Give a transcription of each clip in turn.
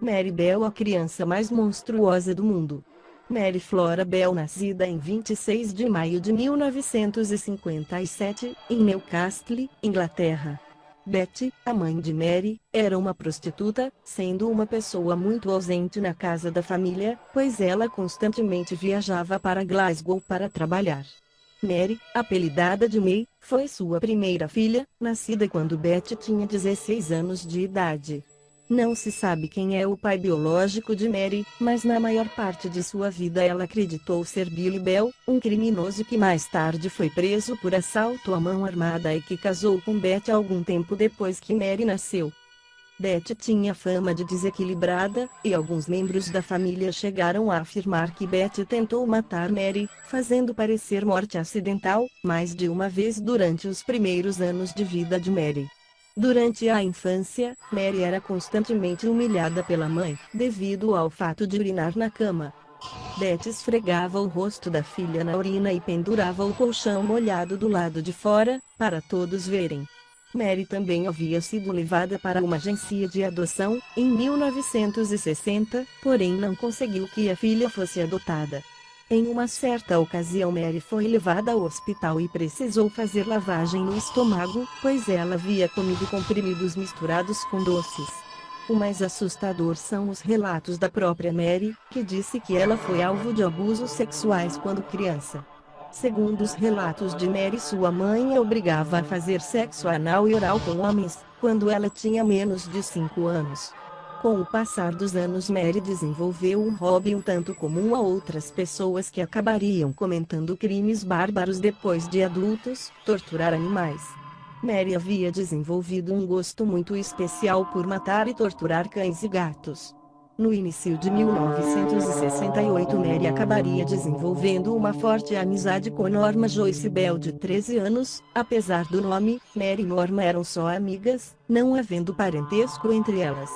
Mary Bell, a criança mais monstruosa do mundo. Mary Flora Bell, nascida em 26 de maio de 1957, em Newcastle, Inglaterra. Betty, a mãe de Mary, era uma prostituta, sendo uma pessoa muito ausente na casa da família, pois ela constantemente viajava para Glasgow para trabalhar. Mary, apelidada de May, foi sua primeira filha, nascida quando Betty tinha 16 anos de idade. Não se sabe quem é o pai biológico de Mary, mas na maior parte de sua vida ela acreditou ser Billy Bell, um criminoso que mais tarde foi preso por assalto à mão armada e que casou com Betty algum tempo depois que Mary nasceu. Betty tinha fama de desequilibrada, e alguns membros da família chegaram a afirmar que Betty tentou matar Mary, fazendo parecer morte acidental, mais de uma vez durante os primeiros anos de vida de Mary. Durante a infância, Mary era constantemente humilhada pela mãe, devido ao fato de urinar na cama. Betty esfregava o rosto da filha na urina e pendurava o colchão molhado do lado de fora, para todos verem. Mary também havia sido levada para uma agência de adoção, em 1960, porém não conseguiu que a filha fosse adotada. Em uma certa ocasião Mary foi levada ao hospital e precisou fazer lavagem no estômago, pois ela havia comido comprimidos misturados com doces. O mais assustador são os relatos da própria Mary, que disse que ela foi alvo de abusos sexuais quando criança. Segundo os relatos de Mary, sua mãe a obrigava a fazer sexo anal e oral com homens, quando ela tinha menos de 5 anos. Com o passar dos anos Mary desenvolveu um hobby um tanto comum a outras pessoas que acabariam cometendo crimes bárbaros depois de adultos, torturar animais. Mary havia desenvolvido um gosto muito especial por matar e torturar cães e gatos. No início de 1968 Mary acabaria desenvolvendo uma forte amizade com Norma Joyce Bell de 13 anos, apesar do nome, Mary e Norma eram só amigas, não havendo parentesco entre elas.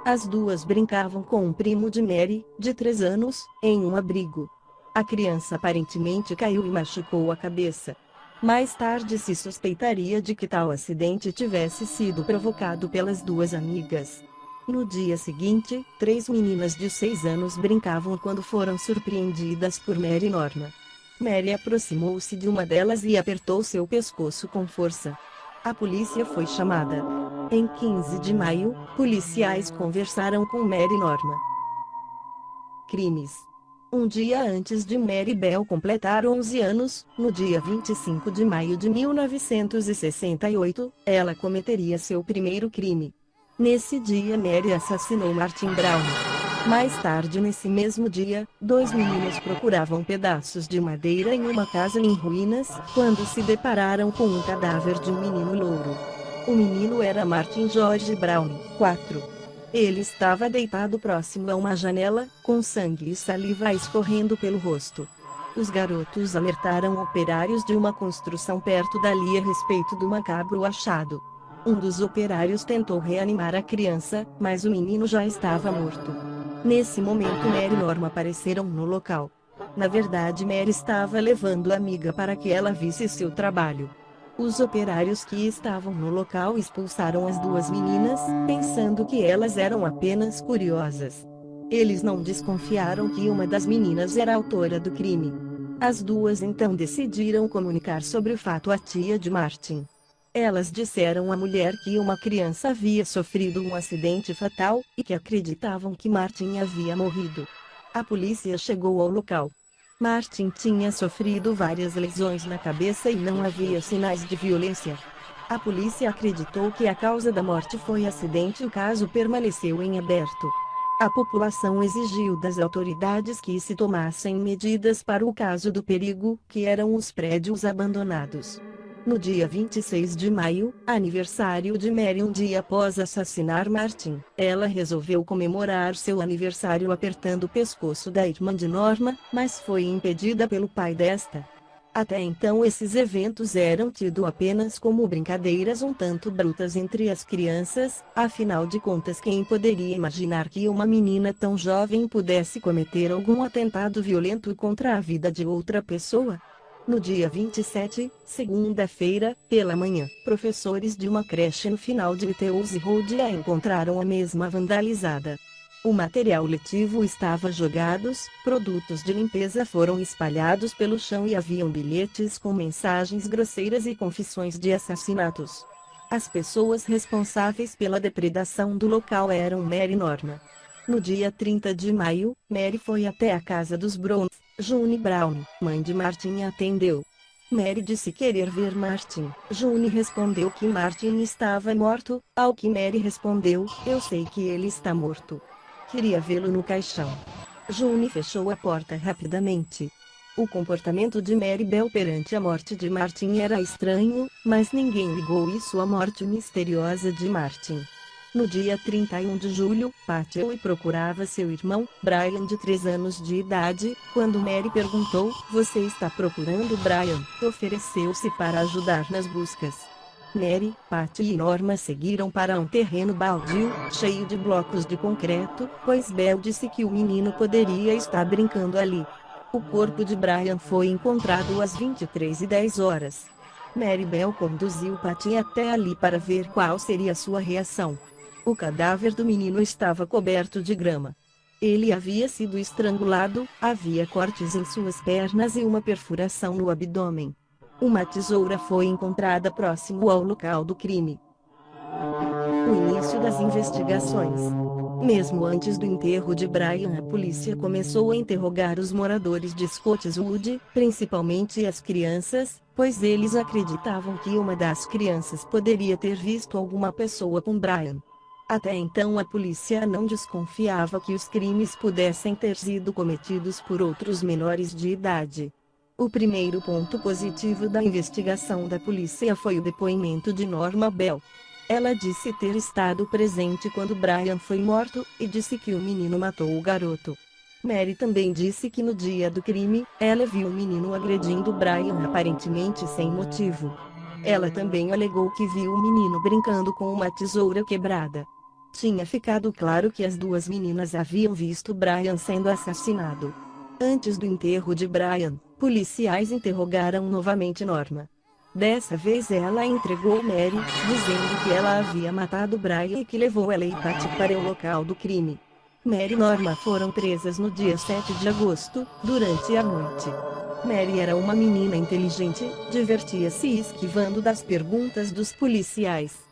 As duas brincavam com um primo de Mary, de 3 anos, em um abrigo. A criança aparentemente caiu e machucou a cabeça. Mais tarde se suspeitaria de que tal acidente tivesse sido provocado pelas duas amigas. No dia seguinte, 3 meninas de 6 anos brincavam quando foram surpreendidas por Mary e Norma. Mary aproximou-se de uma delas e apertou seu pescoço com força. A polícia foi chamada. Em 15 de maio, policiais conversaram com Mary e Norma. Crimes. Um dia antes de Mary Bell completar 11 anos, no dia 25 de maio de 1968, ela cometeria seu primeiro crime. Nesse dia Mary assassinou Martin Brown. Mais tarde nesse mesmo dia, 2 meninos procuravam pedaços de madeira em uma casa em ruínas, quando se depararam com um cadáver de um menino louro. O menino era Martin George Brown, 4. Ele estava deitado próximo a uma janela, com sangue e saliva escorrendo pelo rosto. Os garotos alertaram operários de uma construção perto dali a respeito do macabro achado. Um dos operários tentou reanimar a criança, mas o menino já estava morto. Nesse momento Mary e Norma apareceram no local. Na verdade Mary estava levando a amiga para que ela visse seu trabalho. Os operários que estavam no local expulsaram as duas meninas, pensando que elas eram apenas curiosas. Eles não desconfiaram que uma das meninas era a autora do crime. As duas então decidiram comunicar sobre o fato à tia de Martin. Elas disseram à mulher que uma criança havia sofrido um acidente fatal, e que acreditavam que Martin havia morrido. A polícia chegou ao local. Martin tinha sofrido várias lesões na cabeça e não havia sinais de violência. A polícia acreditou que a causa da morte foi acidente e o caso permaneceu em aberto. A população exigiu das autoridades que se tomassem medidas para o caso do perigo, que eram os prédios abandonados. No dia 26 de maio, aniversário de Mary, um dia após assassinar Martin, ela resolveu comemorar seu aniversário apertando o pescoço da irmã de Norma, mas foi impedida pelo pai desta. Até então esses eventos eram tidos apenas como brincadeiras um tanto brutas entre as crianças, afinal de contas quem poderia imaginar que uma menina tão jovem pudesse cometer algum atentado violento contra a vida de outra pessoa? No dia 27, segunda-feira, pela manhã, professores de uma creche no final de Teus Road a encontraram a mesma vandalizada. O material letivo estava jogados, produtos de limpeza foram espalhados pelo chão e haviam bilhetes com mensagens grosseiras e confissões de assassinatos. As pessoas responsáveis pela depredação do local eram Mary e Norma. No dia 30 de maio, Mary foi até a casa dos Browns. June Brown, mãe de Martin, atendeu. Mary disse querer ver Martin. June respondeu que Martin estava morto, ao que Mary respondeu, eu sei que ele está morto. Queria vê-lo no caixão. June fechou a porta rapidamente. O comportamento de Mary Bell perante a morte de Martin era estranho, mas ninguém ligou isso à morte misteriosa de Martin. No dia 31 de julho, Patty procurava seu irmão, Brian, de 3 anos de idade, quando Mary perguntou, você está procurando Brian? Ofereceu-se para ajudar nas buscas. Mary, Patty e Norma seguiram para um terreno baldio, cheio de blocos de concreto, pois Bell disse que o menino poderia estar brincando ali. O corpo de Brian foi encontrado às 23h10. Mary Bell conduziu Patty até ali para ver qual seria sua reação. O cadáver do menino estava coberto de grama. Ele havia sido estrangulado, havia cortes em suas pernas e uma perfuração no abdômen. Uma tesoura foi encontrada próximo ao local do crime. O início das investigações. Mesmo antes do enterro de Brian, a polícia começou a interrogar os moradores de Scottswood, principalmente as crianças, pois eles acreditavam que uma das crianças poderia ter visto alguma pessoa com Brian. Até então a polícia não desconfiava que os crimes pudessem ter sido cometidos por outros menores de idade. O primeiro ponto positivo da investigação da polícia foi o depoimento de Norma Bell. Ela disse ter estado presente quando Brian foi morto, e disse que o menino matou o garoto. Mary também disse que no dia do crime, ela viu o menino agredindo Brian aparentemente sem motivo. Ela também alegou que viu o menino brincando com uma tesoura quebrada. Tinha ficado claro que as duas meninas haviam visto Brian sendo assassinado. Antes do enterro de Brian, policiais interrogaram novamente Norma. Dessa vez ela entregou Mary, dizendo que ela havia matado Brian e que levou ela e Patty para o local do crime. Mary e Norma foram presas no dia 7 de agosto, durante a noite. Mary era uma menina inteligente, divertia-se esquivando das perguntas dos policiais.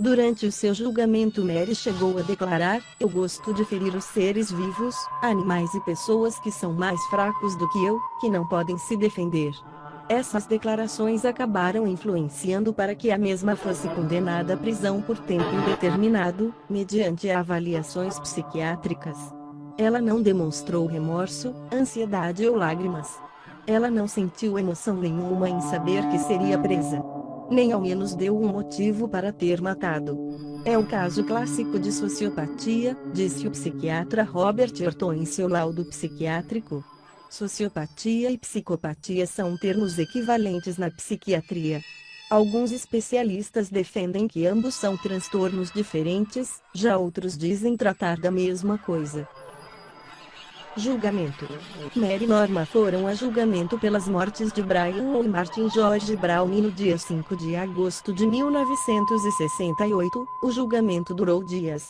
Durante o seu julgamento, Mary chegou a declarar, eu gosto de ferir os seres vivos, animais e pessoas que são mais fracos do que eu, que não podem se defender. Essas declarações acabaram influenciando para que a mesma fosse condenada à prisão por tempo indeterminado, mediante avaliações psiquiátricas. Ela não demonstrou remorso, ansiedade ou lágrimas. Ela não sentiu emoção nenhuma em saber que seria presa. Nem ao menos deu um motivo para ter matado. É um caso clássico de sociopatia, disse o psiquiatra Robert Orton em seu laudo psiquiátrico. Sociopatia e psicopatia são termos equivalentes na psiquiatria. Alguns especialistas defendem que ambos são transtornos diferentes, já outros dizem tratar da mesma coisa. Julgamento. Mary e Norma foram a julgamento pelas mortes de Brian e Martin George Brown no dia 5 de agosto de 1968. O julgamento durou dias.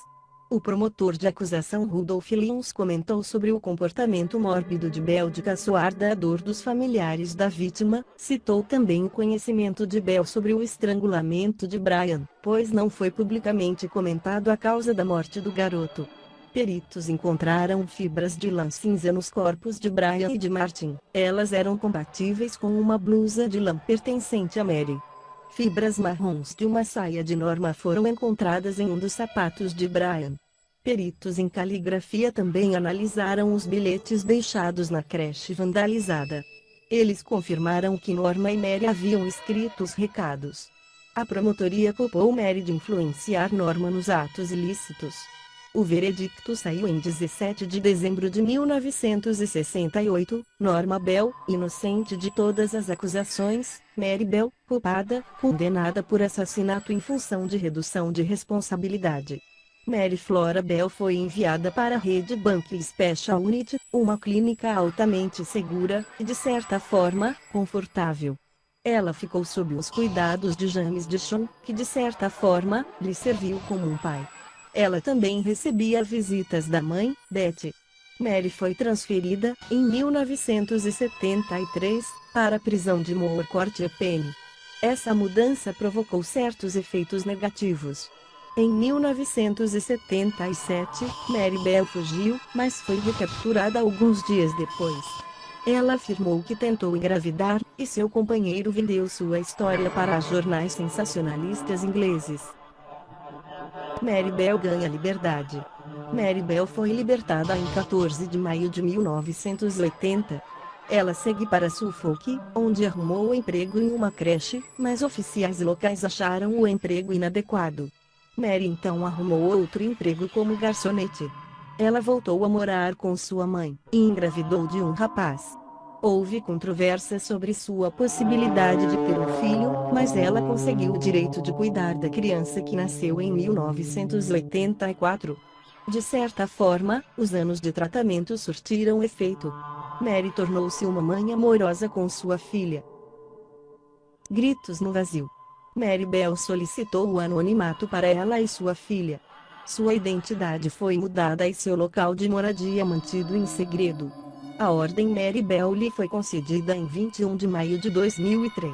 O promotor de acusação Rudolph Lyons comentou sobre o comportamento mórbido de Bell de caçoar da dor dos familiares da vítima, citou também o conhecimento de Bell sobre o estrangulamento de Brian, pois não foi publicamente comentado a causa da morte do garoto. Peritos encontraram fibras de lã cinza nos corpos de Brian e de Martin. Elas eram compatíveis com uma blusa de lã pertencente a Mary. Fibras marrons de uma saia de Norma foram encontradas em um dos sapatos de Brian. Peritos em caligrafia também analisaram os bilhetes deixados na creche vandalizada. Eles confirmaram que Norma e Mary haviam escrito os recados. A promotoria culpou Mary de influenciar Norma nos atos ilícitos. O veredicto saiu em 17 de dezembro de 1968. Norma Bell, inocente de todas as acusações. Mary Bell, culpada, condenada por assassinato em função de redução de responsabilidade. Mary Flora Bell foi enviada para a Red Bank Special Unit, uma clínica altamente segura, e de certa forma, confortável. Ela ficou sob os cuidados de James Dishon, que de certa forma, lhe serviu como um pai. Ela também recebia visitas da mãe, Betty. Mary foi transferida, em 1973, para a prisão de Moor Court Penny. Essa mudança provocou certos efeitos negativos. Em 1977, Mary Bell fugiu, mas foi recapturada alguns dias depois. Ela afirmou que tentou engravidar, e seu companheiro vendeu sua história para jornais sensacionalistas ingleses. Mary Bell ganha liberdade. Mary Bell foi libertada em 14 de maio de 1980. Ela segue para Suffolk, onde arrumou emprego em uma creche, mas oficiais locais acharam o emprego inadequado. Mary então arrumou outro emprego como garçonete. Ela voltou a morar com sua mãe, e engravidou de um rapaz. Houve controvérsia sobre sua possibilidade de ter um filho, mas ela conseguiu o direito de cuidar da criança que nasceu em 1984. De certa forma, os anos de tratamento surtiram efeito. Mary tornou-se uma mãe amorosa com sua filha. Gritos no vazio. Mary Bell solicitou o anonimato para ela e sua filha. Sua identidade foi mudada e seu local de moradia mantido em segredo. A Ordem Mary Bell lhe foi concedida em 21 de maio de 2003.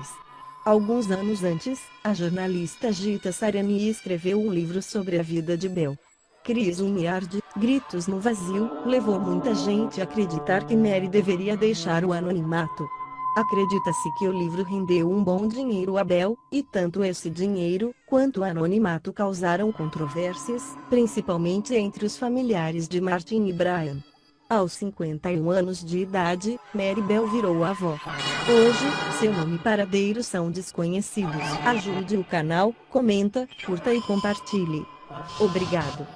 Alguns anos antes, a jornalista Gita Sarani escreveu um livro sobre a vida de Bell. Chris Unyard, Gritos no Vazio, levou muita gente a acreditar que Mary deveria deixar o anonimato. Acredita-se que o livro rendeu um bom dinheiro a Bell, e tanto esse dinheiro, quanto o anonimato causaram controvérsias, principalmente entre os familiares de Martin e Brian. Aos 51 anos de idade, Mary Bell virou avó. Hoje, seu nome e paradeiro são desconhecidos. Ajude o canal, comenta, curta e compartilhe. Obrigado.